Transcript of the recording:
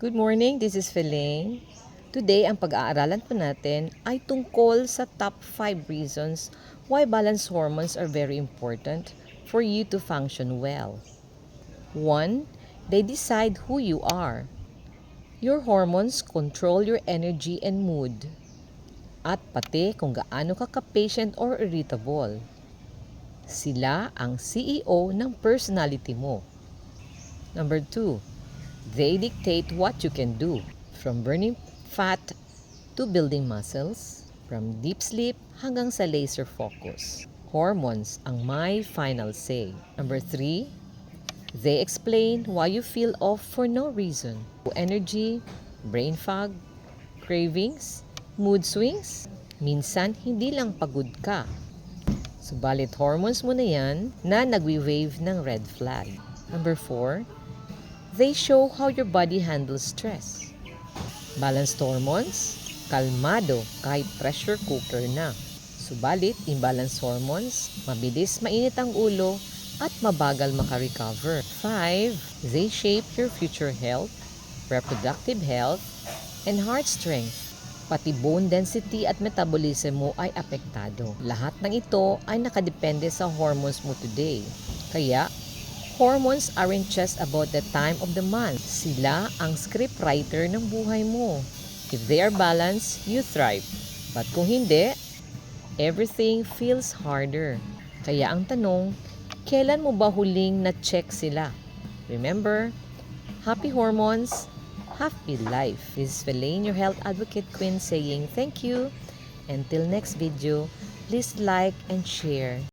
Good morning, this is Feline. Today, ang pag-aaralan po natin ay tungkol sa top 5 reasons why balanced hormones are very important for you to function well. 1. They decide who you are. Your hormones control your energy and mood, at pati kung gaano ka ka-patient or irritable. Sila ang CEO ng personality mo. Number 2. They dictate what you can do, from burning fat to building muscles, from deep sleep hanggang sa laser focus. Hormones ang my final say. Number 3, they explain why you feel off for no reason. Energy, brain fog, cravings, mood swings. Minsan, hindi lang pagod ka. Subalit hormones mo na yan na nagwi-wave ng red flag. Number 4, they show how your body handles stress. Balanced hormones, kalmado kahit pressure cooker na. Subalit, imbalanced hormones, mabilis mainit ang ulo at mabagal makarecover. 5. They shape your future health, reproductive health, and heart strength. Pati bone density at metabolism mo ay apektado. Lahat ng ito ay nakadepende sa hormones mo today. Kaya, hormones aren't just about the time of the month. Sila ang scriptwriter ng buhay mo. If they are balanced, you thrive. But kung hindi, everything feels harder. Kaya ang tanong, kailan mo ba huling na-check sila? Remember, happy hormones, happy life. This is Feline, your health advocate queen, saying thank you. Until next video, please like and share.